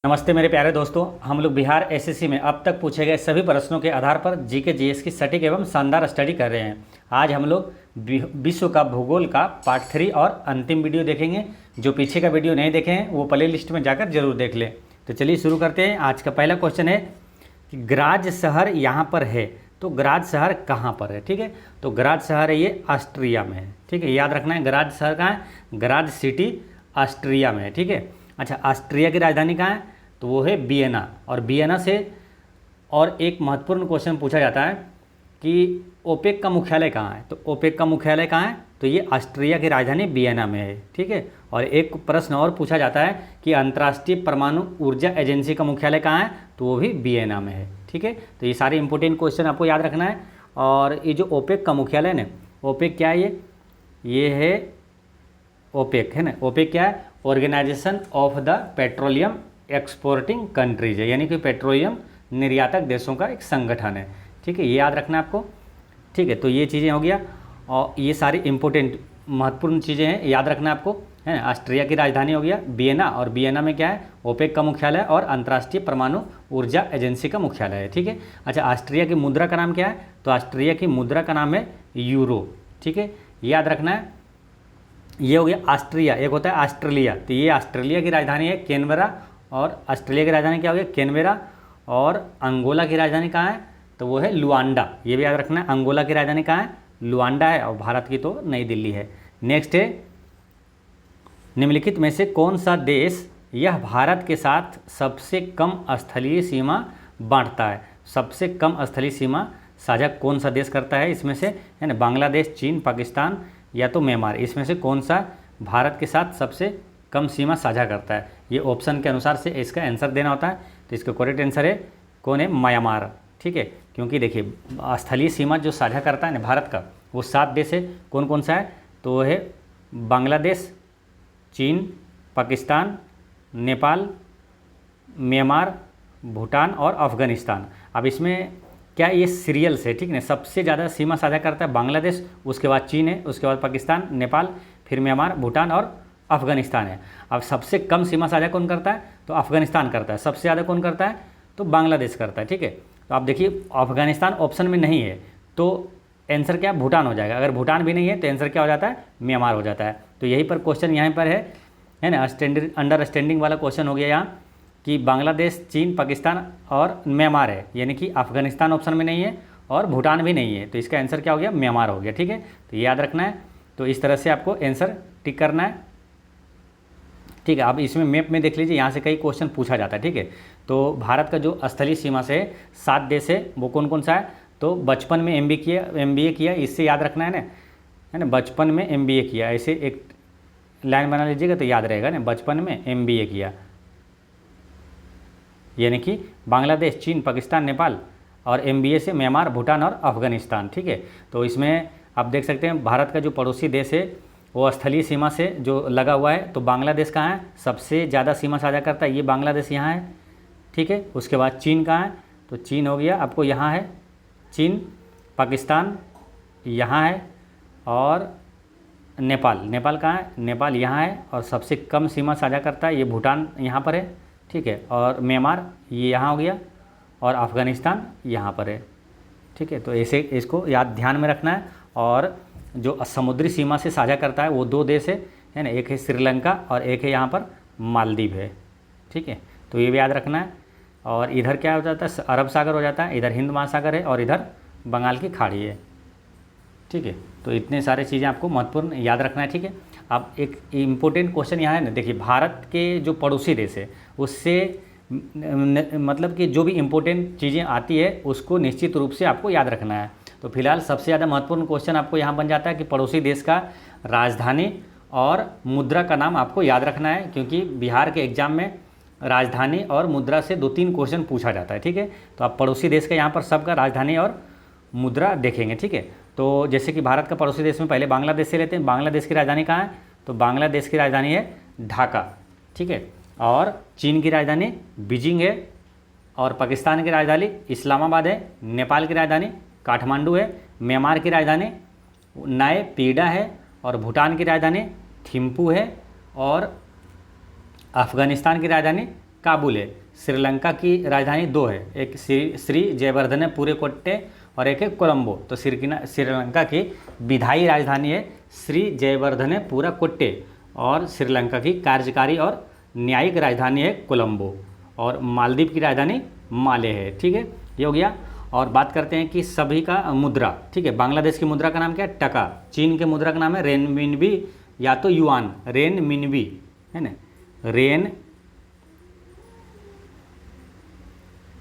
नमस्ते मेरे प्यारे दोस्तों, हम लोग बिहार एसएससी में अब तक पूछे गए सभी प्रश्नों के आधार पर जीके जीएस की सटीक एवं शानदार स्टडी कर रहे हैं। आज हम लोग विश्व का भूगोल का पार्ट 3 और अंतिम वीडियो देखेंगे। जो पीछे का वीडियो नहीं देखे हैं वो प्ले लिस्ट में जाकर जरूर देख लें। तो चलिए शुरू करते हैं। आज का पहला क्वेश्चन है कि ग्राज शहर यहाँ पर है, तो ग्राज शहर कहाँ पर है। ठीक है, तो ग्राज शहर है ये ऑस्ट्रिया में है। ठीक है, याद रखना है ग्राज शहर कहाँ है, ग्राज सिटी ऑस्ट्रिया में है। ठीक है, अच्छा ऑस्ट्रिया की राजधानी कहाँ है, तो वो है वियना। और वियना से और एक महत्वपूर्ण क्वेश्चन पूछा जाता है कि ओपेक का मुख्यालय कहाँ है, तो ओपेक का मुख्यालय कहाँ है, तो ये ऑस्ट्रिया की राजधानी वियना में है। ठीक है, और एक प्रश्न और पूछा जाता है कि अंतर्राष्ट्रीय परमाणु ऊर्जा एजेंसी का मुख्यालय कहाँ है, तो वो भी वियना में है। ठीक है, तो ये सारे इंपॉर्टेंट क्वेश्चन आपको याद रखना है। और ये जो ओपेक का मुख्यालय है ना, ओपेक क्या है, ये है ओपेक है ना। ओपेक क्या है, organisation of the petroleum exporting countries है, यानी कि पेट्रोलियम निर्यातक देशों का एक संगठन है। ठीक है, ये याद रखना है आपको। ठीक है, तो ये चीज़ें हो गया और ये सारी इंपॉर्टेंट महत्वपूर्ण चीज़ें हैं, याद रखना है आपको, है ना। ऑस्ट्रिया की राजधानी हो गया वियना, और वियना में क्या है, ओपेक का मुख्यालय और अंतर्राष्ट्रीय परमाणु ऊर्जा एजेंसी का मुख्यालय है। ठीक है, अच्छा ऑस्ट्रिया की मुद्रा का नाम क्या है, तो ऑस्ट्रिया की मुद्रा का नाम है यूरो। ठीक है, याद रखना है। ये हो गया ऑस्ट्रिया, एक होता है ऑस्ट्रेलिया, तो ये ऑस्ट्रेलिया की राजधानी है कैनबरा, और ऑस्ट्रेलिया की राजधानी क्या हो गया, कैनबेरा। और अंगोला की राजधानी कहाँ है, तो वो है लुआंडा, ये भी याद रखना है। अंगोला की राजधानी कहाँ है, लुआंडा है, और भारत की तो नई दिल्ली है। नेक्स्ट है, निम्नलिखित में से कौन सा देश यह भारत के साथ सबसे कम स्थलीय सीमा बांटता है। सबसे कम स्थलीय सीमा साझा कौन सा देश करता है इसमें से, है ना, बांग्लादेश, चीन, पाकिस्तान या तो म्यांमार, इसमें से कौन सा भारत के साथ सबसे कम सीमा साझा करता है। ये ऑप्शन के अनुसार से इसका आंसर देना होता है। तो इसका करेक्ट आंसर है कौन है, म्यांमार। ठीक है, क्योंकि देखिए स्थलीय सीमा जो साझा करता है ना भारत का, वो 7 देश है। कौन कौन सा है, तो वो है बांग्लादेश, चीन, पाकिस्तान, नेपाल, म्यांमार, भूटान और अफ़गानिस्तान। अब इसमें क्या ये सीरियल से, ठीक है, सबसे ज़्यादा सीमा साझा करता है बांग्लादेश, उसके बाद चीन है, उसके बाद पाकिस्तान, नेपाल, फिर म्यांमार, भूटान और अफ़गानिस्तान है। अब सबसे कम सीमा साझा कौन करता है, तो अफ़गानिस्तान करता है। सबसे ज़्यादा कौन करता है, तो बांग्लादेश करता है। ठीक है, तो आप देखिए अफ़गानिस्तान ऑप्शन में नहीं है, तो आंसर क्या, भूटान हो जाएगा। अगर भूटान भी नहीं है तो आंसर क्या हो जाता है, म्यांमार हो जाता है। तो यही पर क्वेश्चन यहाँ पर है ना, अंडरस्टैंडिंग वाला क्वेश्चन हो गया यहाँ कि बांग्लादेश, चीन, पाकिस्तान और म्यांमार है, यानी कि अफ़गानिस्तान ऑप्शन में नहीं है और भूटान भी नहीं है, तो इसका आंसर क्या हो गया, म्यांमार हो गया। ठीक है, तो ये याद रखना है। तो इस तरह से आपको आंसर टिक करना है। ठीक है, अब इसमें मैप में देख लीजिए, यहाँ से कई क्वेश्चन पूछा जाता है। ठीक है, तो भारत का जो स्थलीय सीमा से 7 देश है, वो कौन कौन सा है, तो बचपन में MBA किया, इससे याद रखना है ना, बचपन में MBA किया, ऐसे एक लाइन बना लीजिएगा तो याद रहेगा ना, बचपन में MBA किया, यानी कि बांग्लादेश, चीन, पाकिस्तान, नेपाल, और MBA से म्यांमार, भूटान और अफ़गानिस्तान। ठीक है, तो इसमें आप देख सकते हैं भारत का जो पड़ोसी देश है वो स्थलीय सीमा से जो लगा हुआ है, तो बांग्लादेश कहाँ है, सबसे ज़्यादा सीमा साझा करता है, ये बांग्लादेश यहाँ है। ठीक है, उसके बाद चीन कहाँ है, तो चीन हो गया आपको यहाँ है चीन, पाकिस्तान यहाँ है, और नेपाल कहाँ है, नेपाल यहाँ है, और सबसे कम सीमा साझा करता है ये भूटान यहाँ पर है। ठीक है, और म्यांमार ये यहाँ हो गया, और अफ़गानिस्तान यहाँ पर है। ठीक है, तो ऐसे इसको याद ध्यान में रखना है। और जो समुद्री सीमा से साझा करता है वो 2 देश है ना, एक है श्रीलंका और एक है यहाँ पर मालदीव है। ठीक है, तो ये भी याद रखना है। और इधर क्या हो जाता है, अरब सागर हो जाता है, इधर हिंद महासागर है, और इधर बंगाल की खाड़ी है। ठीक है, तो इतने सारे चीज़ें आपको महत्वपूर्ण याद रखना है। ठीक है, अब एक इम्पोर्टेंट क्वेश्चन यहाँ है ना, देखिए भारत के जो पड़ोसी देश है उससे मतलब कि जो भी इम्पोर्टेंट चीज़ें आती है उसको निश्चित रूप से आपको याद रखना है। तो फिलहाल सबसे ज़्यादा महत्वपूर्ण क्वेश्चन आपको यहाँ बन जाता है कि पड़ोसी देश का राजधानी और मुद्रा का नाम आपको याद रखना है, क्योंकि बिहार के एग्जाम में राजधानी और मुद्रा से 2-3 क्वेश्चन पूछा जाता है। ठीक है, तो आप पड़ोसी देश का यहाँ पर सबका राजधानी और मुद्रा देखेंगे। ठीक है, तो जैसे कि भारत का पड़ोसी देश में पहले बांग्लादेश से लेते हैं। बांग्लादेश की राजधानी कहाँ है, तो बांग्लादेश की राजधानी है ढाका। ठीक है, और चीन की राजधानी बीजिंग है, और पाकिस्तान की राजधानी इस्लामाबाद है, नेपाल की राजधानी काठमांडू है, म्यांमार की राजधानी नाय पीडा है, और भूटान की राजधानी थिम्पू है, और अफ़गानिस्तान की राजधानी काबुल है। श्रीलंका की राजधानी दो है, एक श्री जयवर्धने कोट्टे और एक है कोलंबो। तो श्रीलंका की विधायी राजधानी है श्री जयवर्धने कोट्टे और श्रीलंका की कार्यकारी और न्यायिक राजधानी है कोलंबो और मालदीव की राजधानी माले है। ठीक है, ये हो गया। और बात करते हैं कि सभी का मुद्रा। ठीक है, बांग्लादेश की मुद्रा का नाम क्या है? टका। चीन के मुद्रा का नाम है रेनमिनबी या तो युआन, रेनमिनबी है ना, रेन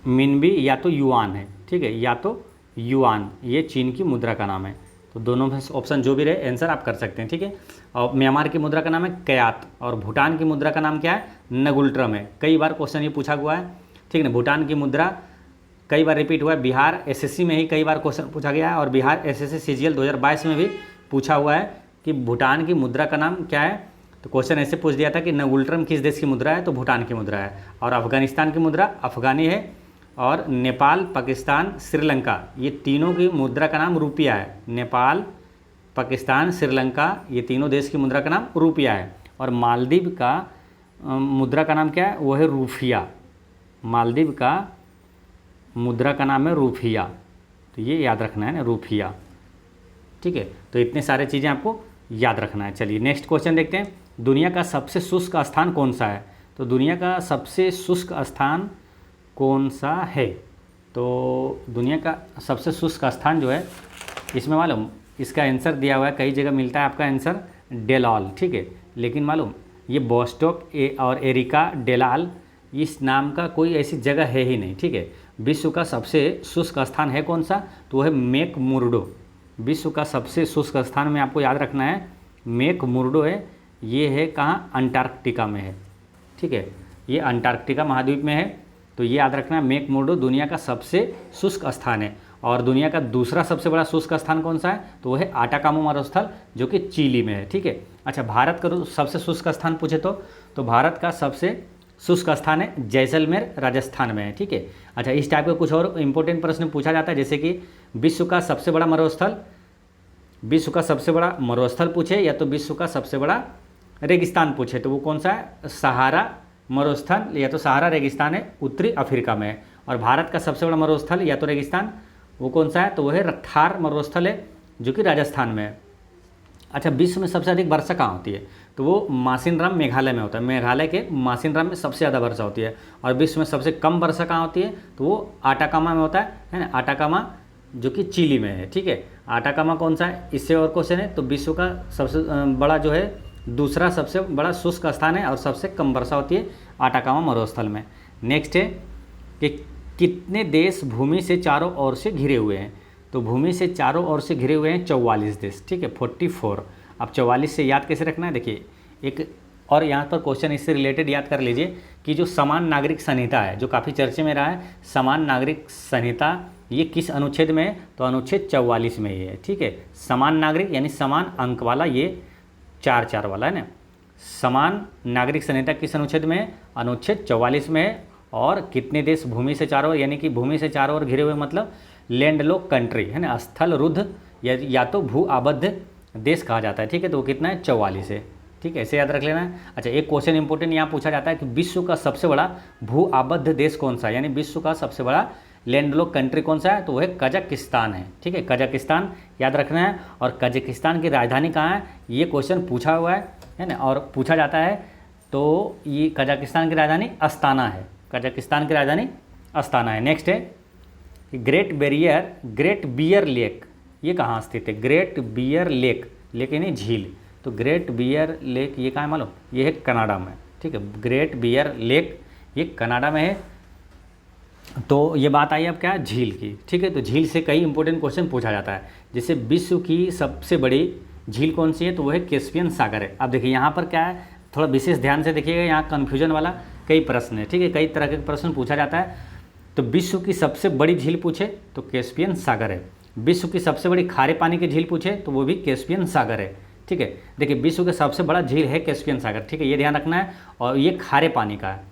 मिनबी या तो युआन है। ठीक है, या तो युआन, ये चीन की मुद्रा का नाम है। तो दोनों में ऑप्शन जो भी रहे आंसर आप कर सकते हैं। ठीक है, और म्यांमार की मुद्रा का नाम है कयात और भूटान की मुद्रा का नाम क्या है? नगुल्ट्रम है। कई बार क्वेश्चन ये पूछा हुआ है। ठीक है ना, भूटान की मुद्रा कई बार रिपीट हुआ है। बिहार एसएससी में ही कई बार क्वेश्चन पूछा गया है और बिहार एसएससी सीजीएल 2022 में भी पूछा हुआ है कि भूटान की मुद्रा का नाम क्या है। तो क्वेश्चन ऐसे पूछ दिया था कि नगुल्ट्रम किस देश की मुद्रा है? तो भूटान की मुद्रा है। और अफगानिस्तान की मुद्रा अफगानी है और नेपाल, पाकिस्तान, श्रीलंका, ये तीनों की मुद्रा का नाम रुपया है। नेपाल, पाकिस्तान, श्रीलंका, ये तीनों देश की मुद्रा का नाम रुपया है। और मालदीव का मुद्रा का नाम क्या है? वो है रूफिया। मालदीव का मुद्रा का नाम है रूफिया। तो ये याद रखना है ना, रूफिया। ठीक है, तो इतने सारे चीज़ें आपको याद रखना है। चलिए नेक्स्ट क्वेश्चन देखते हैं। दुनिया का सबसे शुष्क स्थान कौन सा है? तो दुनिया का सबसे शुष्क स्थान कौन सा है? तो दुनिया का सबसे शुष्क स्थान जो है, इसमें मालूम इसका आंसर दिया हुआ है, कई जगह मिलता है आपका आंसर डेलॉल। ठीक है, लेकिन मालूम ये बोस्टॉक और एरिका डेलाल इस नाम का कोई ऐसी जगह है ही नहीं। ठीक है, विश्व का सबसे शुष्क स्थान है कौन सा? तो वो है मेक मुर्डो। विश्व का सबसे शुष्क स्थान में आपको याद रखना है मेक मुर्डो है। ये है कहाँ? अंटार्कटिका में है। ठीक है, ये अंटार्कटिका महाद्वीप में है। तो ये याद रखना है मेक मुर्डो दुनिया का सबसे शुष्क स्थान है। और दुनिया का दूसरा सबसे बड़ा शुष्क स्थान कौन सा है? तो वो है आटाकामा मरुस्थल जो कि चिली में है। ठीक है, अच्छा भारत का सबसे शुष्क स्थान पूछे तो भारत का सबसे शुष्क स्थान है जैसलमेर, राजस्थान में है। ठीक है, अच्छा इस टाइप का कुछ और इंपॉर्टेंट प्रश्न पूछा जाता है, जैसे कि विश्व का सबसे बड़ा मरुस्थल पूछे या तो विश्व का सबसे बड़ा रेगिस्तान पूछे तो वो कौन सा है? सहारा मरुस्थल या तो सहारा रेगिस्तान है, उत्तरी अफ्रीका में है। और भारत का सबसे बड़ा मरुस्थल या तो रेगिस्तान वो कौन सा है? तो वो है थार मरुस्थल है जो कि राजस्थान में है। अच्छा विश्व में सबसे अधिक वर्षा कहाँ होती है? तो वो मासिनराम मेघालय में होता है। मेघालय के मासिनराम में सबसे ज़्यादा वर्षा होती है। और विश्व में सबसे कम वर्षा कहाँ होती है? तो वो आटाकामा में होता है ना, आटाकामा जो कि चिली में है। ठीक है, आटाकामा कौन सा है? इससे और क्वेश्चन है। तो विश्व का सबसे बड़ा जो है दूसरा सबसे बड़ा शुष्क स्थान है और सबसे कम वर्षा होती है आटाकामा मरुस्थल में। नेक्स्ट है कि कितने देश भूमि से चारों ओर से घिरे हुए हैं? तो भूमि से चारों ओर से घिरे हुए हैं 44 देश। ठीक है, 44। अब 44 से याद कैसे रखना है? देखिए एक और यहाँ पर क्वेश्चन इससे रिलेटेड याद कर लीजिए कि जो समान नागरिक संहिता है जो काफ़ी चर्चे में रहा है, समान नागरिक संहिता ये किस अनुच्छेद में है? तो अनुच्छेद 44 में ही है। ठीक है, समान नागरिक यानी समान अंक वाला, ये 4 वाला है ना। समान नागरिक संहिता किस अनुच्छेद में है? अनुच्छेद 44 में है। और कितने देश भूमि से चारों ओर, यानी कि भूमि से चारों ओर घिरे हुए मतलब लैंडलॉक कंट्री है ना, स्थल रुद्ध या तो भू आबद्ध देश कहा जाता है। ठीक है, तो वो कितना है? 44 है। ठीक है, ऐसे याद रख लेना है। अच्छा एक क्वेश्चन इंपॉर्टेंट यहाँ पूछा जाता है कि विश्व का सबसे बड़ा भू आबद्ध देश कौन सा है? यानी विश्व का सबसे बड़ा लैंडलॉक कंट्री कौन सा है? तो वो है कजाकिस्तान है। ठीक है, कजाकिस्तान याद रखना है। और कजाकिस्तान की राजधानी कहाँ है? ये क्वेश्चन पूछा हुआ है ना, और पूछा जाता है। तो ये कजाकिस्तान की राजधानी अस्ताना है। कजाकिस्तान की राजधानी अस्ताना है। नेक्स्ट है ग्रेट बियर लेक, ये कहाँ स्थित है? ग्रेट बियर लेक, लेक यानी झील। तो ग्रेट बियर लेक ये कहाँ है मालूम? ये है कनाडा में। ठीक है, ग्रेट बियर लेक ये कनाडा में है। तो ये बात आई अब क्या? झील की। ठीक है, तो झील से कई इंपॉर्टेंट क्वेश्चन पूछा जाता है। जैसे विश्व की सबसे बड़ी झील कौन सी है? तो वो है कैस्पियन सागर है। अब देखिए यहाँ पर क्या है, थोड़ा विशेष ध्यान से देखिएगा, यहाँ कन्फ्यूजन वाला कई प्रश्न है। ठीक है, कई तरह के प्रश्न पूछा जाता है। तो विश्व की सबसे बड़ी झील पूछे तो कैस्पियन सागर है। विश्व की सबसे बड़ी खारे पानी की झील पूछे तो वो भी कैस्पियन सागर है। ठीक है, देखिए विश्व का सबसे बड़ा झील है कैस्पियन सागर। ठीक है, ये ध्यान रखना है। और ये खारे पानी का है,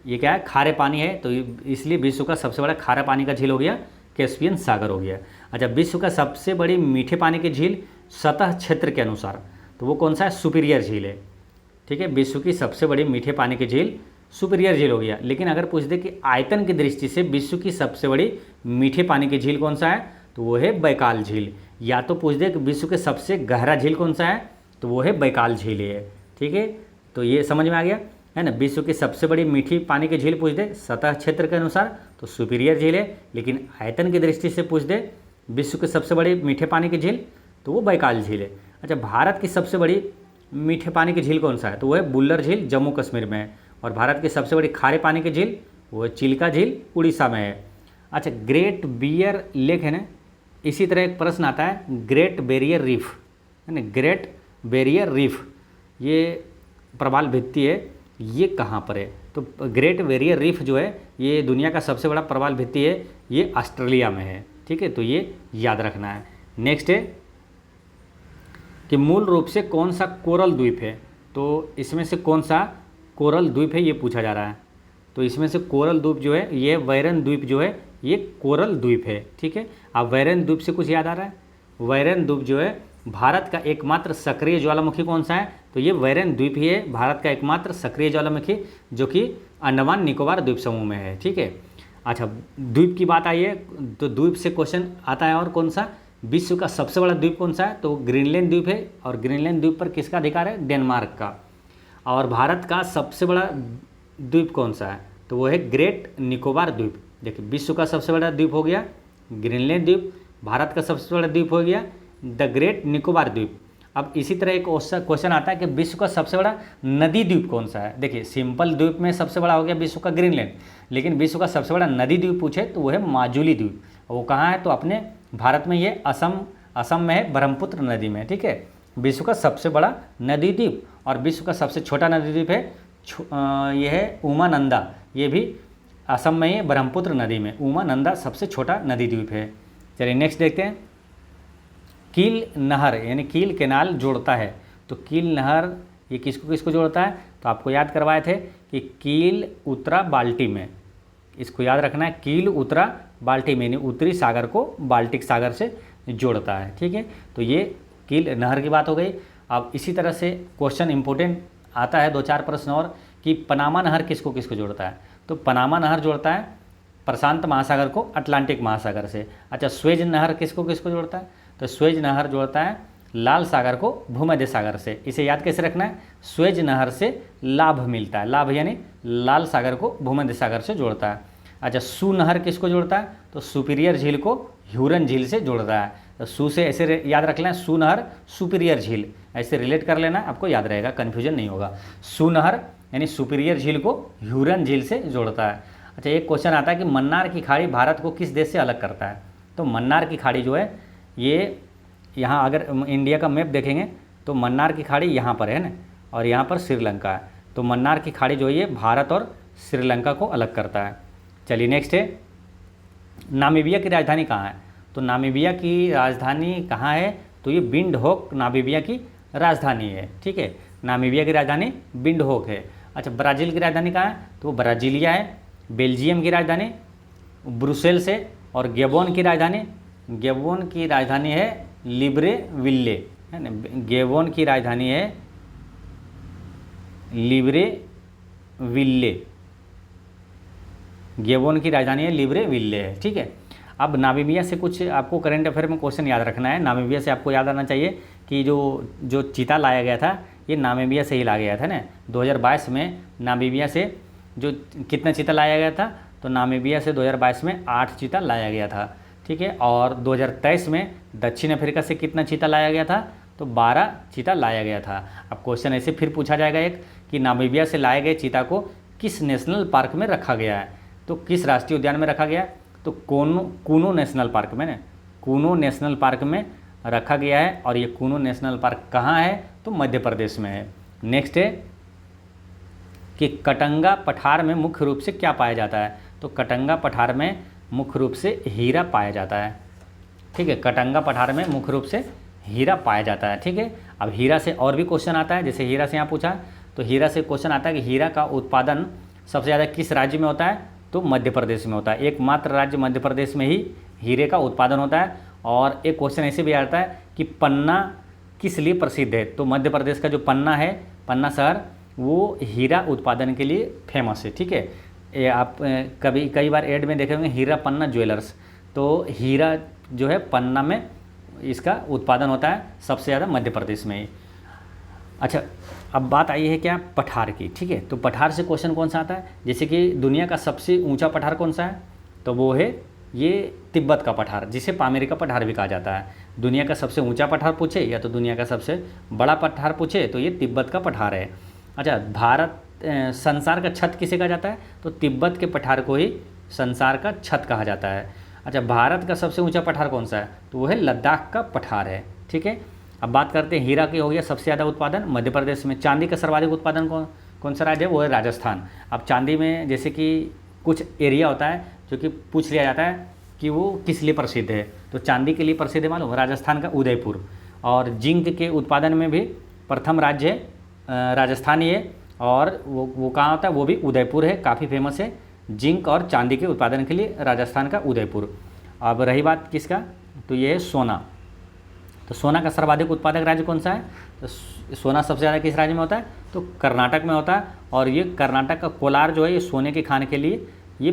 ये क्या है? खारे पानी है। तो इसलिए विश्व का सबसे बड़ा खारा पानी का झील हो गया कैस्पियन सागर हो गया। अच्छा विश्व का सबसे बड़ी मीठे पानी की झील सतह क्षेत्र के अनुसार, तो वो कौन सा है? सुपीरियर झील है। ठीक है, विश्व की सबसे बड़ी मीठे पानी की झील सुपीरियर झील हो गया। लेकिन अगर पूछ दे कि आयतन की दृष्टि से विश्व की सबसे बड़ी मीठे पानी की झील कौन सा है, तो वो है बैकाल झील। या तो पूछ दे कि विश्व के सबसे गहरा झील कौन सा है, तो वो है बैकाल झील है। ठीक है, तो ये समझ में आ गया है ना। विश्व की सबसे बड़ी मीठी पानी की झील पूछ दे सतह क्षेत्र के अनुसार तो सुपीरियर झील है, लेकिन आयतन की दृष्टि से पूछ दे विश्व के सबसे बड़ी मीठे पानी की झील तो वो बैकाल झील है। अच्छा, भारत की सबसे बड़ी मीठे पानी की झील कौन सा है, तो वो है बुल्लर झील, जम्मू कश्मीर में है। और भारत की सबसे बड़ी खारे पानी की झील वो है चिल्का झील, उड़ीसा में है। अच्छा, ग्रेट बियर लेक है ना, इसी तरह एक प्रश्न आता है ग्रेट बैरियर रीफ है ना। ग्रेट बैरियर रीफ ये प्रवाल भित्ति है, ये कहाँ पर है, तो ग्रेट बैरियर रीफ जो है ये दुनिया का सबसे बड़ा प्रवाल भित्ति है, ये ऑस्ट्रेलिया में है। ठीक है, तो ये याद रखना है। नेक्स्ट है कि मूल रूप से कौन सा कोरल द्वीप है, तो इसमें से कौन सा कोरल द्वीप है ये पूछा जा रहा है। तो इसमें से कोरल द्वीप जो है ये वैरन द्वीप जो है ये कोरल द्वीप है। ठीक है, अब वैरन द्वीप से कुछ याद आ रहा है, वैरन द्वीप जो है भारत का एकमात्र सक्रिय ज्वालामुखी कौन सा है, तो ये वैरन द्वीप ही है, भारत का एकमात्र सक्रिय ज्वालामुखी जो कि अंडमान निकोबार द्वीप समूह में है। ठीक है, अच्छा द्वीप की बात आई है तो द्वीप से क्वेश्चन आता है और कौन सा, विश्व का सबसे बड़ा द्वीप कौन सा है, तो ग्रीनलैंड द्वीप है। और ग्रीनलैंड द्वीप पर किसका अधिकार है, डेनमार्क का। और भारत का सबसे बड़ा द्वीप कौन सा है, तो वो है ग्रेट निकोबार द्वीप। देखिए, विश्व का सबसे बड़ा द्वीप हो गया ग्रीनलैंड द्वीप, भारत का सबसे बड़ा द्वीप हो गया द ग्रेट निकोबार द्वीप। अब इसी तरह एक क्वेश्चन आता है कि विश्व का सबसे बड़ा नदी द्वीप कौन सा है। देखिए, सिंपल द्वीप में सबसे बड़ा हो गया विश्व का ग्रीनलैंड, लेकिन विश्व का सबसे बड़ा नदी द्वीप पूछे तो वो है माजुली द्वीप। वो कहाँ है, तो अपने भारत में, ये असम में है, ब्रह्मपुत्र नदी में। ठीक है, विश्व का सबसे बड़ा नदी द्वीप। और विश्व का सबसे छोटा नदी द्वीप है ये है उमानंदा, ये भी असम में ही ब्रह्मपुत्र नदी में। उमानंदा सबसे छोटा नदी द्वीप है। चलिए नेक्स्ट देखते हैं, कील नहर यानी कील कैनाल जोड़ता है, तो कील नहर ये किसको किसको जोड़ता है, तो आपको याद करवाए थे कि कील उत्तरा बाल्टी में, इसको याद रखना है, कील उत्तरा बाल्टी में यानी उत्तरी सागर को बाल्टिक सागर से जोड़ता है। ठीक है, तो ये कील नहर की बात हो गई। अब इसी तरह से क्वेश्चन इंपॉर्टेंट आता है, 2-4 प्रश्न और, कि पनामा नहर किसको किसको जोड़ता है, तो पनामा नहर जोड़ता है प्रशांत महासागर को अटलांटिक महासागर से। अच्छा, स्वेज नहर किसको किसको जोड़ता है, तो स्वेज नहर जोड़ता है लाल सागर को भूमध्य सागर से। इसे याद कैसे रखना है, स्वेज नहर से लाभ मिलता है, लाभ यानी लाल सागर को भूमध्य सागर से जोड़ता है। अच्छा, सू नहर किसको जोड़ता है, तो सुपीरियर झील को ह्यूरन झील से जोड़ता है। तो सू से ऐसे याद रख लें, सू नहर सुपीरियर झील, ऐसे रिलेट कर लेना, आपको याद रहेगा, कन्फ्यूजन नहीं होगा। सू नहर यानी सुपीरियर झील को ह्यूरन झील से जोड़ता है। अच्छा, एक क्वेश्चन आता है कि मन्नार की खाड़ी भारत को किस देश से अलग करता है, तो मन्नार की खाड़ी जो है ये यहाँ अगर इंडिया का मैप देखेंगे तो मन्नार की खाड़ी यहाँ पर है ना, और यहाँ पर श्रीलंका है। तो मन्नार की खाड़ी जो है ये भारत और श्रीलंका को अलग करता है। चलिए नेक्स्ट है, नामीबिया की राजधानी कहाँ है, तो नामीबिया की राजधानी कहाँ है, तो ये विंडहोक नामीबिया की राजधानी है। ठीक है, नामीबिया की राजधानी विंडहोक है। अच्छा, ब्राज़ील की राजधानी कहाँ है, तो वो ब्राज़ीलिया है। बेल्जियम की राजधानी ब्रुसेल्स है। और गैबोन की राजधानी है लिब्रेविल्ले है ना, गैबोन की राजधानी है लिब्रेविल्ले, गैबोन की राजधानी है लिब्रेविल्ले है। ठीक है, अब नामीबिया से कुछ आपको करंट अफेयर में क्वेश्चन याद रखना है। नामीबिया से आपको याद आना चाहिए कि जो चीता लाया गया था ये नामीबिया से ही लाया गया था ना। 2022 में नामीबिया से जो कितना चीता लाया गया था, तो नामीबिया से 2022 में 8 चीता लाया गया था। ठीक है, और 2023 में दक्षिण अफ्रीका से कितना चीता लाया गया था, तो 12 चीता लाया गया था। अब क्वेश्चन ऐसे फिर पूछा जाएगा एक कि नामीबिया से लाए गए चीता को किस नेशनल पार्क में रखा गया है, तो किस राष्ट्रीय उद्यान में रखा गया, तो कूनो नेशनल पार्क में ना, कूनो नेशनल पार्क में रखा गया है। और ये कूनो नेशनल पार्क कहाँ है, तो मध्य प्रदेश में है। नेक्स्ट है कि कटंगा पठार में मुख्य रूप से क्या पाया जाता है, तो कटंगा पठार में मुख्य रूप से हीरा पाया जाता है। ठीक है, कटंगा पठार में मुख्य रूप से हीरा पाया जाता है। ठीक है, अब हीरा से और भी क्वेश्चन आता है, जैसे हीरा से यहाँ पूछा, तो हीरा से क्वेश्चन आता है कि हीरा का उत्पादन सबसे ज़्यादा किस राज्य में होता है, तो मध्य प्रदेश में होता है। एकमात्र राज्य मध्य प्रदेश में ही हीरे का उत्पादन होता है। और एक क्वेश्चन ऐसे भी आता है कि पन्ना किस लिए प्रसिद्ध है, तो मध्य प्रदेश का जो पन्ना है, पन्ना शहर, वो हीरा उत्पादन के लिए फेमस है। ठीक है, ये आप कई बार ऐड में देखे होंगे हीरा पन्ना ज्वेलर्स, तो हीरा जो है पन्ना में इसका उत्पादन होता है सबसे ज़्यादा मध्य प्रदेश में ही। अच्छा, अब बात आई है क्या, पठार की। ठीक है, तो पठार से क्वेश्चन कौन सा आता है, जैसे कि दुनिया का सबसे ऊंचा पठार कौन सा है, तो वो है ये तिब्बत का पठार, जिसे पामीर का पठार भी कहा जाता है। दुनिया का सबसे ऊंचा पठार पूछे या तो दुनिया का सबसे बड़ा पठार पूछे तो ये तिब्बत का पठार है। अच्छा, भारत संसार का छत किसे कहा जाता है, तो तिब्बत के पठार को ही संसार का छत कहा जाता है। अच्छा, भारत का सबसे ऊंचा पठार कौन सा है, तो वो है लद्दाख का पठार है। ठीक है, अब बात करते हैं हीरा की, हो गया सबसे ज़्यादा उत्पादन मध्य प्रदेश में। चांदी का सर्वाधिक उत्पादन कौन सा राज्य है, वो है राजस्थान। अब चांदी में जैसे कि कुछ एरिया होता है जो कि पूछ लिया जाता है कि वो किस लिए प्रसिद्ध है, तो चांदी के लिए प्रसिद्ध है मालूम, राजस्थान का उदयपुर। और जिंक के उत्पादन में भी प्रथम राज्य राजस्थान ही है, और वो कहाँ होता है, वो भी उदयपुर है, काफ़ी फेमस है जिंक और चांदी के उत्पादन के लिए राजस्थान का उदयपुर। अब रही बात किसका, तो ये है सोना। तो सोना का सर्वाधिक उत्पादक राज्य कौन सा है, तो सोना सबसे ज़्यादा किस राज्य में होता है, तो कर्नाटक में होता है। और ये कर्नाटक का कोलार जो है ये सोने के खान के लिए ये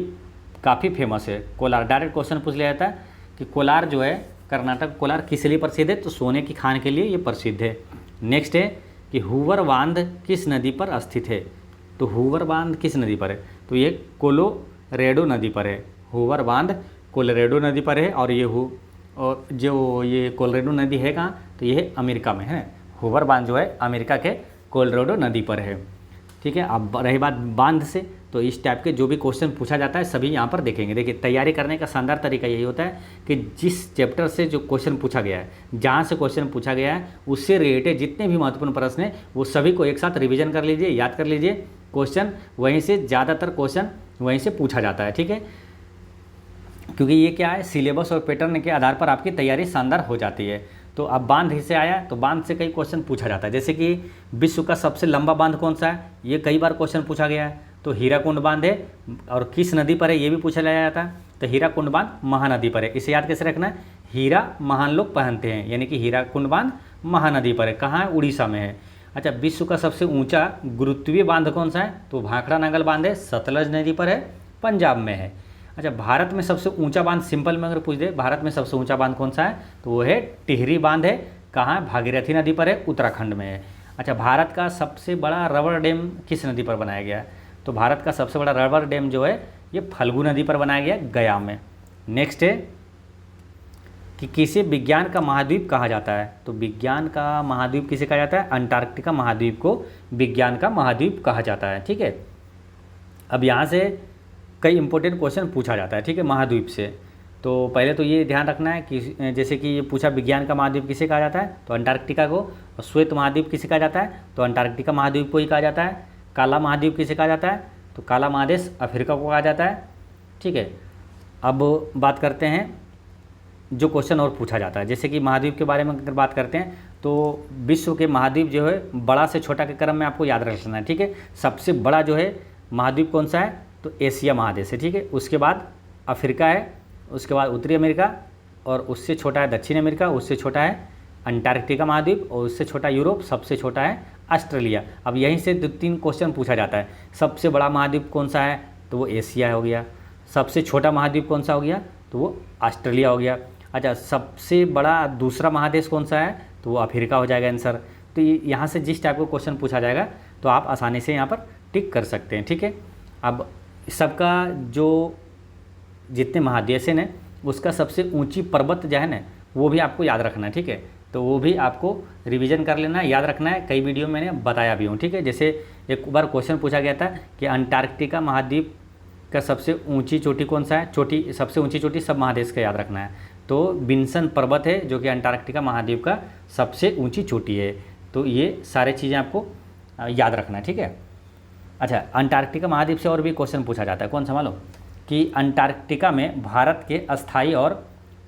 काफ़ी फेमस है। कोलार, डायरेक्ट क्वेश्चन पूछ लिया जाता है कि कोलार जो है कर्नाटक कोलार किस लिए प्रसिद्ध है, तो सोने की खान के लिए ये प्रसिद्ध है। नेक्स्ट है कि हूवर बांध किस नदी पर स्थित है, तो हूवर बांध किस नदी पर है, तो ये कोलोरेडो नदी पर है। हूवर बांध कोलोरेडो नदी पर है, और और जो ये कोलोरेडो नदी है कहाँ, तो ये है अमेरिका में है। हूवर बांध जो है अमेरिका के कोलोरेडो नदी पर है। ठीक है, अब रही बात बांध से, तो इस टाइप के जो भी क्वेश्चन पूछा जाता है सभी यहाँ पर देखेंगे। देखिए, तैयारी करने का शानदार तरीका यही होता है कि जिस चैप्टर से जो क्वेश्चन पूछा गया है, जहाँ से क्वेश्चन पूछा गया है, उससे रिलेटेड जितने भी महत्वपूर्ण प्रश्न हैं वो सभी को एक साथ रिवीजन कर लीजिए, याद कर लीजिए। क्वेश्चन वहीं से, ज़्यादातर क्वेश्चन वहीं से पूछा जाता है। ठीक है, क्योंकि ये क्या है, सिलेबस और पैटर्न के आधार पर आपकी तैयारी शानदार हो जाती है। तो अब बांध से आया, तो बांध से कई क्वेश्चन पूछा जाता है, जैसे कि विश्व का सबसे लंबा बांध कौन सा है, ये कई बार क्वेश्चन पूछा गया है। तो हीराकुंड बांध है, और किस नदी पर है ये भी पूछा जाता है, तो हीराकुंड बांध महानदी पर है। इसे याद कैसे रखना है, हीरा महान लोग पहनते हैं, यानी कि हीराकुंड बांध महानदी पर है। कहाँ है, उड़ीसा में है। अच्छा, विश्व का सबसे ऊंचा गुरुत्वीय बांध कौन सा है, तो भाखड़ा नांगल बांध है, सतलज नदी पर है, पंजाब में है। अच्छा, भारत में सबसे ऊंचा बांध, सिंपल में अगर पूछ दे भारत में सबसे ऊंचा बांध कौन सा है, तो वो है टिहरी बांध है। कहाँ है, भागीरथी नदी पर है, उत्तराखंड में है। अच्छा, भारत का सबसे बड़ा रबर डैम किस नदी पर बनाया गया है, तो भारत का सबसे बड़ा रबर डैम जो है ये फल्गु नदी पर बनाया गया, गया में। नेक्स्ट है कि किसे विज्ञान का महाद्वीप कहा जाता है, तो विज्ञान का महाद्वीप किसे कहा जाता है, अंटार्कटिका महाद्वीप को विज्ञान का महाद्वीप कहा जाता है। ठीक है, अब यहाँ से कई इंपॉर्टेंट क्वेश्चन पूछा जाता है। ठीक है, महाद्वीप से, तो पहले तो ये ध्यान रखना है कि जैसे कि ये पूछा विज्ञान का महाद्वीप किसे कहा जाता है, तो अंटार्कटिका को। और श्वेत महाद्वीप किसे कहा जाता है, तो अंटार्कटिका महाद्वीप को ही कहा जाता है। काला महाद्वीप किसे कहा जाता है, तो काला महादेश अफ्रीका को कहा जाता है। ठीक है, अब बात करते हैं जो क्वेश्चन और पूछा जाता है, जैसे कि महाद्वीप के बारे में अगर बात करते हैं तो विश्व के महाद्वीप जो है बड़ा से छोटा के क्रम में आपको याद रखना है। ठीक है, सबसे बड़ा जो है महाद्वीप कौन सा है, तो एशिया महादेश है। ठीक है, उसके बाद अफ्रीका है, उसके बाद उत्तरी अमेरिका, और उससे छोटा है दक्षिण अमेरिका, उससे छोटा है अंटार्कटिका महाद्वीप, और उससे छोटा यूरोप, सबसे छोटा है ऑस्ट्रेलिया। अब यहीं से 2-3 क्वेश्चन पूछा जाता है। सबसे बड़ा महाद्वीप कौन सा है, तो वो एशिया हो गया। सबसे छोटा महाद्वीप कौन सा हो गया, तो वो ऑस्ट्रेलिया हो गया। अच्छा, सबसे बड़ा दूसरा महादेश कौन सा है, तो वो अफ्रीका हो जाएगा आंसर। तो यहाँ से जिस टाइप का क्वेश्चन पूछा जाएगा तो आप आसानी से यहाँ पर टिक कर सकते हैं। ठीक है, अब सबका जो जितने महादेश हैं उसका सबसे ऊंची पर्वत जो है ना वो भी आपको याद रखना है। ठीक है, तो वो भी आपको रिवीजन कर लेना है, याद रखना है। कई वीडियो मैंने बताया भी हूँ। ठीक है, जैसे एक बार क्वेश्चन पूछा गया था कि अंटार्कटिका महाद्वीप का सबसे ऊंची चोटी कौन सा है, सबसे ऊंची चोटी सब महादेश का याद रखना है, तो विंसन पर्वत है जो कि अंटार्कटिका महाद्वीप का सबसे ऊंची चोटी है। तो ये सारे चीज़ें आपको याद रखना है। ठीक है, अच्छा, अंटार्कटिका महाद्वीप से और भी क्वेश्चन पूछा जाता है, कौन सा मालूम, कि अंटार्कटिका में भारत के अस्थायी और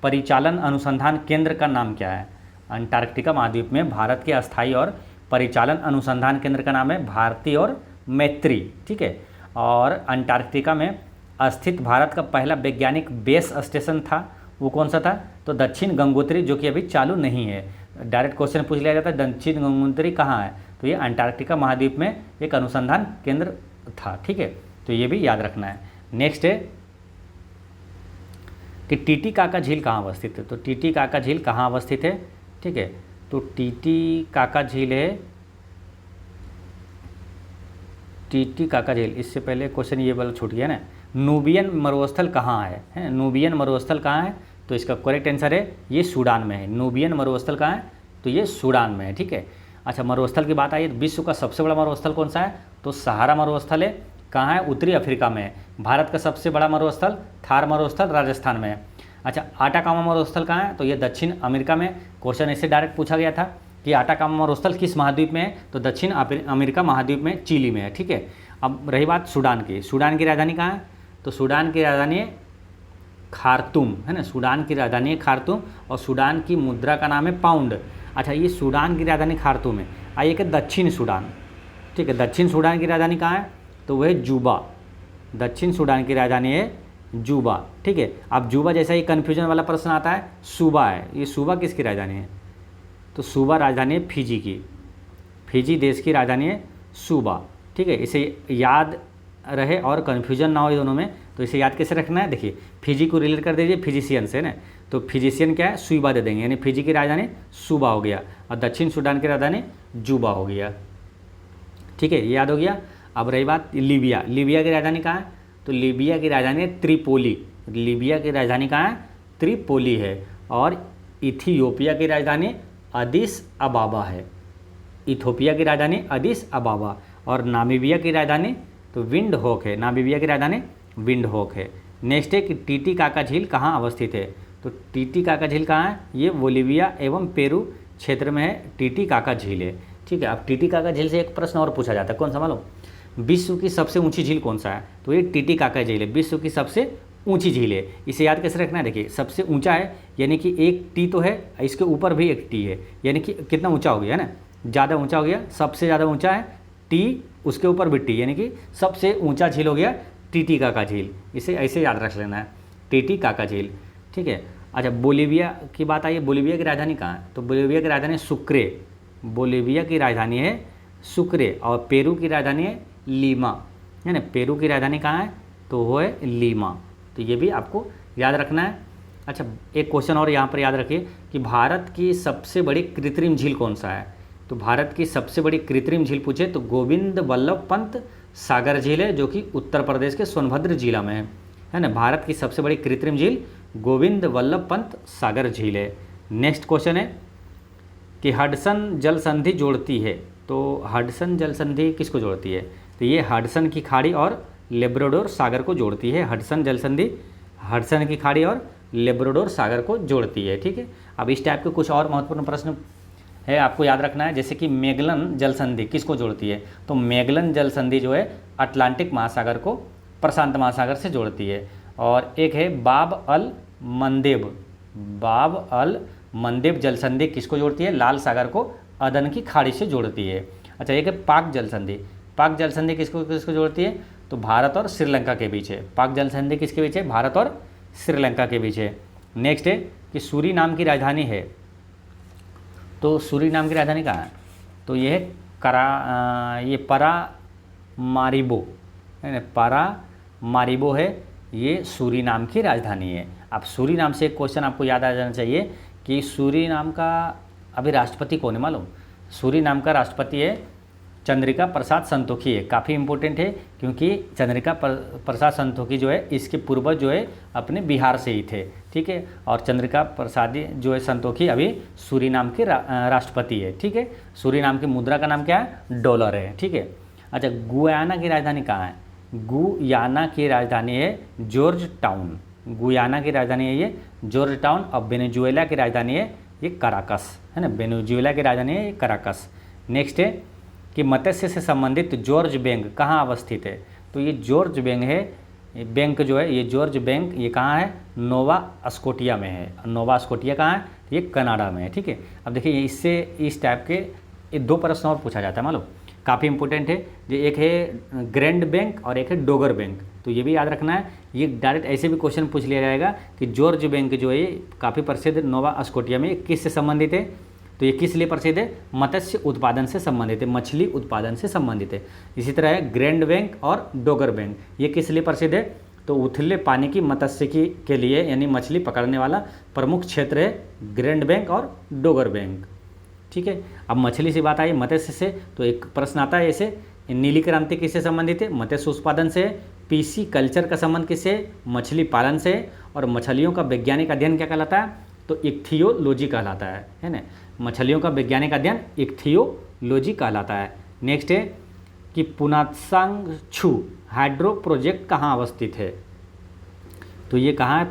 परिचालन अनुसंधान केंद्र का नाम क्या है। अंटार्कटिका महाद्वीप में भारत के अस्थायी और परिचालन अनुसंधान केंद्र का नाम है भारती और मैत्री। ठीक है, और अंटार्कटिका में स्थित भारत का पहला वैज्ञानिक बेस स्टेशन था, वो कौन सा था, तो दक्षिण गंगोत्री, जो कि अभी चालू नहीं है। डायरेक्ट क्वेश्चन पूछ लिया जाता है दक्षिण गंगोत्री कहाँ है, तो ये अंटार्कटिका महाद्वीप में एक अनुसंधान केंद्र था। ठीक है, तो ये भी याद रखना है। नेक्स्ट है कि टीटीकाका झील कहाँ अवस्थित है। तो टीटीकाका झील कहाँ अवस्थित है? ठीक है, तो टीटीकाका झील है, टीटीकाका झील, इससे पहले क्वेश्चन ये वाला छूट गया ना, नूबियन मरुस्थल कहाँ है? नूबियन मरुस्थल कहाँ है? तो इसका करेक्ट आंसर है ये सूडान में है। नूबियन मरुस्थल कहाँ है? तो ये सूडान में है। ठीक है, अच्छा मरुस्थल की बात आई, विश्व का सबसे बड़ा मरुस्थल कौन सा है? तो सहारा मरुस्थल है। कहाँ है? उत्तरी अफ्रीका में है। भारत का सबसे बड़ा मरुस्थल थार मरुस्थल राजस्थान में है। अच्छा आटाकामा मरुस्थल कहाँ है? तो ये दक्षिण अमेरिका में। क्वेश्चन इससे डायरेक्ट पूछा गया था कि आटाकामा मरुस्थल किस महाद्वीप में है? तो दक्षिण अमेरिका महाद्वीप में, चिली में है। ठीक है, अब रही बात सूडान की। सूडान की राजधानी कहाँ है? तो सूडान की राजधानी है खार्तूम, है ना। सूडान की राजधानी है खार्तूम और सूडान की मुद्रा का नाम है पाउंड। अच्छा ये सूडान की राजधानी खार्तूम है। आइए कि दक्षिण सूडान, ठीक है, दक्षिण सूडान की राजधानी कहाँ है? तो वह है जूबा। दक्षिण सूडान की राजधानी है जूबा। ठीक है, अब जूबा जैसा ही कन्फ्यूजन वाला प्रश्न आता है, सूबा है। ये सूबा किसकी राजधानी है? तो सूबा राजधानी है फिजी की। फिजी देश की राजधानी है सूबा। ठीक है, इसे याद रहे और कन्फ्यूजन ना हो दोनों में, तो इसे याद कैसे रखना है? देखिए फिजी को रिलेट कर दीजिए फिजिशियन से ना, तो फिजिशियन क्या है? सूबा दे देंगे, यानी फिजी की राजधानी सूबा हो गया और दक्षिण सूडान की राजधानी जूबा हो गया। ठीक है, ये याद हो गया। अब रही बात लीबिया। लीबिया की राजधानी कहाँ है? तो लीबिया की राजधानी है त्रिपोली। लीबिया की राजधानी कहाँ है? त्रिपोली है। और इथियोपिया की राजधानी अदिस अबाबा है। इथियोपिया की राजधानी अदिस अबाबा। और नामीबिया की राजधानी तो विंडहोक है। नामीबिया की राजधानी विंडहोक है। नेक्स्ट है कि टीटीकाका झील कहाँ अवस्थित है? तो टीटीकाका झील कहाँ है? ये बोलिविया एवं पेरू क्षेत्र में है टीटीकाका झील है। ठीक है, अब टीटीकाका झील से एक प्रश्न और पूछा जाता है, कौन सा मालूम? विश्व की सबसे ऊंची झील कौन सा है? तो ये टीटीकाका झील है, विश्व की सबसे ऊंची झील है। इसे याद कैसे रखना है? देखिए सबसे ऊंचा है यानी कि एक टी तो है, इसके ऊपर भी एक टी है, यानी कि कितना ऊंचा हो गया है ना, ज़्यादा ऊंचा हो गया, सबसे ज़्यादा ऊंचा है टी, उसके ऊपर भी टी, यानी कि सबसे ऊंचा झील हो गया टीटीकाका झील। इसे ऐसे याद रख लेना है, टीटीकाका झील। ठीक है, अच्छा बोलिविया की बात आई है। बोलिविया की राजधानी कहाँ है? तो बोलिविया की राजधानी सुक्रे। बोलिविया की राजधानी है सुक्रे और पेरू की राजधानी है लीमा, है ना। पेरू की राजधानी कहाँ है? तो वो है लीमा। तो ये भी आपको याद रखना है। अच्छा एक क्वेश्चन और यहाँ पर याद रखिए कि भारत की सबसे बड़ी कृत्रिम झील कौन सा है? तो भारत की सबसे बड़ी कृत्रिम झील पूछे तो गोविंद वल्लभ पंत सागर झील है, जो कि उत्तर प्रदेश के सोनभद्र जिला में है ना। भारत की सबसे बड़ी कृत्रिम झील गोविंद वल्लभ पंत सागर झील है। नेक्स्ट क्वेश्चन है कि हडसन जल संधि जोड़ती है। तो हडसन जल संधि किसको जोड़ती है? तो ये हडसन की खाड़ी और लेब्राडोर सागर को जोड़ती है। हडसन जल संधि हडसन की खाड़ी और लेब्राडोर सागर को जोड़ती है। ठीक है, अब इस टाइप के कुछ और महत्वपूर्ण प्रश्न है आपको याद रखना है, जैसे कि मैगलन जल संधि किसको जोड़ती है? तो मैगलन जल संधि जो है अटलांटिक महासागर को प्रशांत महासागर से जोड़ती है। और एक है बाब अल मंदेब। बाब अल मंदेब जल संधि किसको जोड़ती है? लाल सागर को अदन की खाड़ी से जोड़ती है। अच्छा एक है पाक जल संधि। पाक जल संधि किसको किसको जोड़ती है? तो भारत और श्रीलंका के बीच है। पाक जल संधि किसके बीच है? भारत और श्रीलंका के बीच है। नेक्स्ट है कि सूरीनाम की राजधानी है। तो सूरीनाम की राजधानी कहाँ है? तो ये है ये परामारिबो है ना, परामारिबो है, ये सूरीनाम की राजधानी है। अब सूरीनाम से एक क्वेश्चन आपको याद आ जाना चाहिए कि सूरीनाम का अभी राष्ट्रपति कौन है मालूम? सूरीनाम का राष्ट्रपति है चंद्रिका प्रसाद संतोखी है। काफ़ी इंपॉर्टेंट है क्योंकि चंद्रिका प्रसाद संतोखी जो है इसके पूर्वज जो है अपने बिहार से ही थे। ठीक है, और चंद्रिका प्रसाद जो है संतोखी अभी सूरीनाम के राष्ट्रपति है। ठीक है, सूरीनाम की मुद्रा का नाम क्या है? डॉलर है। ठीक है, अच्छा गुयाना की राजधानी कहाँ है? गुयाना की राजधानी है जॉर्ज टाउन। गुयाना की राजधानी है ये जॉर्ज टाउन। और वेनेजुएला की राजधानी है ये कराकस, है ना। वेनेजुएला की राजधानी है ये कराकस। नेक्स्ट है कि मत्स्य से संबंधित जॉर्ज बैंक कहाँ अवस्थित है? तो ये जॉर्ज बैंक है, बैंक जो है ये जॉर्ज बैंक ये कहाँ है? नोवा स्कोटिया में है। नोवा स्कोटिया कहाँ है? ये कनाडा में है। ठीक है, अब देखिए इससे इस टाइप के ये दो प्रश्न और पूछा जाता है मालूम, काफ़ी इंपॉर्टेंट है। जो एक है ग्रैंड बैंक और एक है डोगर बैंक, तो ये भी याद रखना है। ये डायरेक्ट ऐसे भी क्वेश्चन पूछ लिया जाएगा कि जॉर्ज बैंक जो है काफ़ी प्रसिद्ध नोवा स्कोटिया में किससे संबंधित है? तो ये किस लिए प्रसिद्ध है? मत्स्य उत्पादन से संबंधित है, मछली उत्पादन से संबंधित है। इसी तरह है ग्रैंड बैंक और डोगर बैंक, ये किस लिए प्रसिद्ध है? तो उथले पानी की मत्स्यिकी के लिए यानी मछली पकड़ने वाला प्रमुख क्षेत्र है ग्रैंड बैंक और डोगर बैंक। ठीक है, अब मछली से बात आई मत्स्य से, तो एक प्रश्न आता है ऐसे, नीली क्रांति किससे संबंधित है? मत्स्य उत्पादन से। पीसी कल्चर का संबंध किससे? मछली पालन से। और मछलियों का वैज्ञानिक अध्ययन क्या कहलाता है? तो इक्थियोलॉजी कहलाता है ना। मछलियों का वैज्ञानिक अध्ययन इक्थियोलॉजी कहलाता है। नेक्स्ट है कि पुनात्सांगछू हाइड्रो प्रोजेक्ट कहाँ अवस्थित है? तो ये कहाँ है?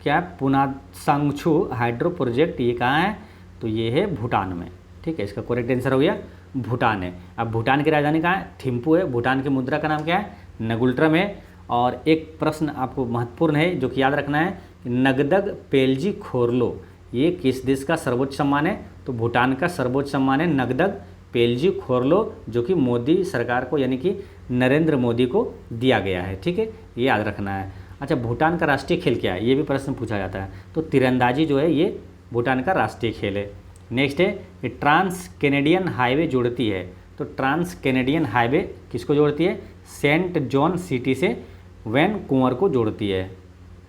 क्या पुनात्सांगछू हाइड्रो प्रोजेक्ट ये कहाँ है? तो ये है भूटान में। ठीक है, इसका करेक्ट आंसर हो गया भूटान है। अब भूटान की राजधानी कहाँ है? थिम्पू है। भूटान की मुद्रा का नाम क्या है? नगुल्ट्रम है। और एक प्रश्न आपको महत्वपूर्ण है जो कि याद रखना है, नगदग पेलजी खोरलो ये किस देश का सर्वोच्च सम्मान है? तो भूटान का सर्वोच्च सम्मान है नगदग पेलजी खोरलो, जो कि मोदी सरकार को यानी कि नरेंद्र मोदी को दिया गया है। ठीक है, ये याद रखना है। अच्छा, भूटान का राष्ट्रीय खेल क्या है? ये भी प्रश्न पूछा जाता है। तो तीरंदाजी जो है ये भूटान का राष्ट्रीय खेल है। नेक्स्ट है कि ट्रांस कैनेडियन हाईवे जोड़ती है। तो ट्रांस कैनेडियन हाईवे किसको जोड़ती है? सेंट जॉन सिटी से वैनकूवर को जोड़ती है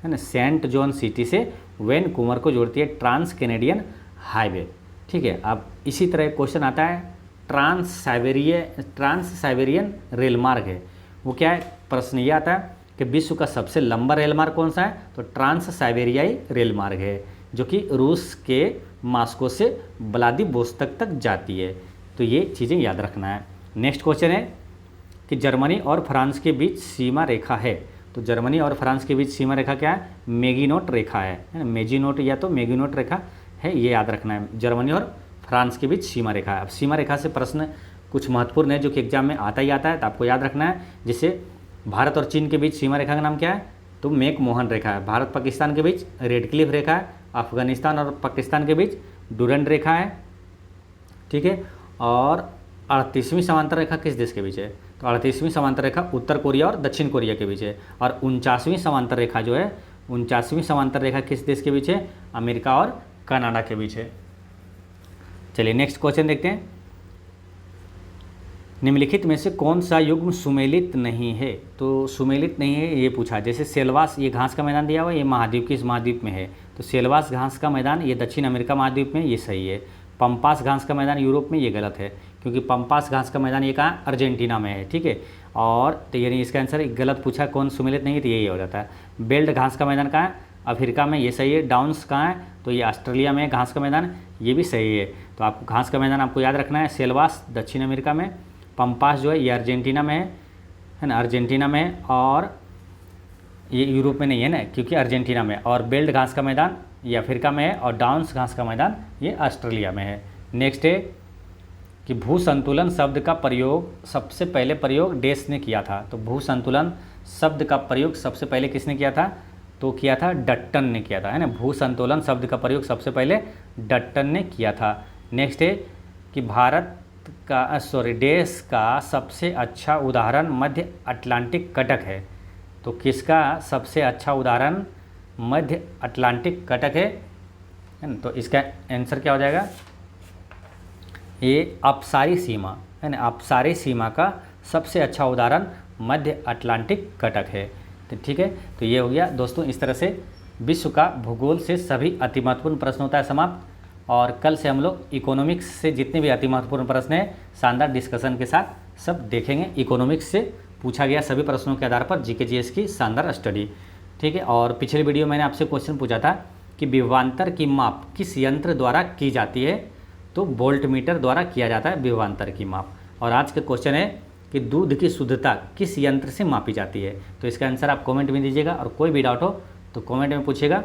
ना। सेंट जॉन सिटी से वैनकूवर को जोड़ती है ट्रांस कैनेडियन हाईवे। ठीक है, अब इसी तरह क्वेश्चन आता है ट्रांस साइबेरियन रेल मार्ग है, वो क्या है? प्रश्न ये आता है कि विश्व का सबसे लंबा रेल मार्ग कौन सा है? तो ट्रांस साइबेरियाई रेल मार्ग है, जो कि रूस के मॉस्को से व्लादिवोस्तोक तक जाती है। तो ये चीज़ें याद रखना है। नेक्स्ट क्वेश्चन है कि जर्मनी और फ्रांस के बीच सीमा रेखा है। तो जर्मनी और फ्रांस के बीच सीमा रेखा क्या है? मेगिनोट रेखा है ना। मेजिनोट या तो मेगिनोट रेखा है, ये याद रखना है। जर्मनी और फ्रांस के बीच सीमा रेखा है। अब सीमा रेखा से प्रश्न कुछ महत्वपूर्ण है जो कि एग्जाम में आता ही आता है, तो आपको याद रखना है। जैसे भारत और चीन के बीच सीमा रेखा का नाम क्या है? तो मैक-मोहन रेखा है। भारत पाकिस्तान के बीच रेड क्लिफ रेखा है। अफगानिस्तान और पाकिस्तान के बीच डूरंड रेखा है। ठीक है, और 38वीं समांतर रेखा किस देश के बीच है? तो 38वीं समांतर रेखा उत्तर कोरिया और दक्षिण कोरिया के बीच है। और 49वीं समांतर रेखा जो है, 49वीं समांतर रेखा किस देश के बीच है? अमेरिका और कनाडा के बीच है। चलिए नेक्स्ट क्वेश्चन देखते हैं। निम्नलिखित में से कौन सा युग्म सुमेलित नहीं है? तो सुमेलित नहीं है ये पूछा। जैसे सेल्वास, ये घास का मैदान दिया हुआ है, ये महाद्वीप किस महाद्वीप में है? तो सेल्वास घास का मैदान ये दक्षिण अमेरिका महाद्वीप में, ये सही है। पंपास घास का मैदान यूरोप में, ये गलत है, क्योंकि पंपास घास का मैदान ये कहाँ? अर्जेंटीना में है। ठीक है, और तो यानी इसका आंसर गलत पूछा, कौन सुमेलित नहीं है, तो यही हो जाता है। बेल्ट घास का मैदान कहाँ है? अफ्रीका में, ये सही है। डाउन्स कहाँ है? तो ये ऑस्ट्रेलिया में घास का मैदान, ये भी सही है। तो आपको घास का मैदान आपको याद रखना है। सेल्वास दक्षिण अमेरिका में, पंपास जो है ये अर्जेंटीना में है ना, अर्जेंटीना में, और ये यूरोप में नहीं है ना, क्योंकि अर्जेंटीना में। और बेल्ट घास का मैदान ये अफ्रीका में है, और डाउन्स घास का मैदान ये ऑस्ट्रेलिया में है। नेक्स्ट है कि भू संतुलन शब्द का प्रयोग सबसे पहले प्रयोग डैश ने किया था। तो भू संतुलन शब्द का प्रयोग सबसे पहले किसने किया था? तो किया था डट्टन ने किया था, है ना। भू संतुलन शब्द का प्रयोग सबसे पहले डट्टन ने किया था। नेक्स्ट है कि भारत का देश का सबसे अच्छा उदाहरण मध्य अटलांटिक कटक है। तो किसका सबसे अच्छा उदाहरण मध्य अटलांटिक कटक है ना। तो इसका आंसर क्या हो जाएगा? ये अपसारी सीमा है ना, अपसारी सीमा का सबसे अच्छा उदाहरण मध्य अटलांटिक कटक है। तो ठीक है, तो ये हो गया दोस्तों। इस तरह से विश्व का भूगोल से सभी अति महत्वपूर्ण प्रश्न होता है समाप्त। और कल से हम लोग इकोनॉमिक्स से जितने भी अति महत्वपूर्ण प्रश्न हैं शानदार डिस्कशन के साथ सब देखेंगे। इकोनॉमिक्स से पूछा गया सभी प्रश्नों के आधार पर जीके जीएस की शानदार स्टडी। ठीक है, और पिछले वीडियो मैंने आपसे क्वेश्चन पूछा था कि विभवांतर की माप किस यंत्र द्वारा की जाती है? तो वोल्ट मीटर द्वारा किया जाता है विभवांतर की माप। और आज का क्वेश्चन है कि दूध की शुद्धता किस यंत्र से मापी जाती है? तो इसका आंसर आप कमेंट में दीजिएगा, और कोई भी डाउट हो तो कमेंट में पूछिएगा।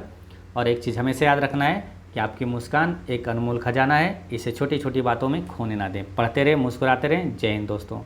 और एक चीज़ हमेशा याद रखना है कि आपकी मुस्कान एक अनमोल खजाना है, इसे छोटी छोटी बातों में खोने ना दें। पढ़ते रहें, मुस्कुराते रहें। जय हिंद दोस्तों।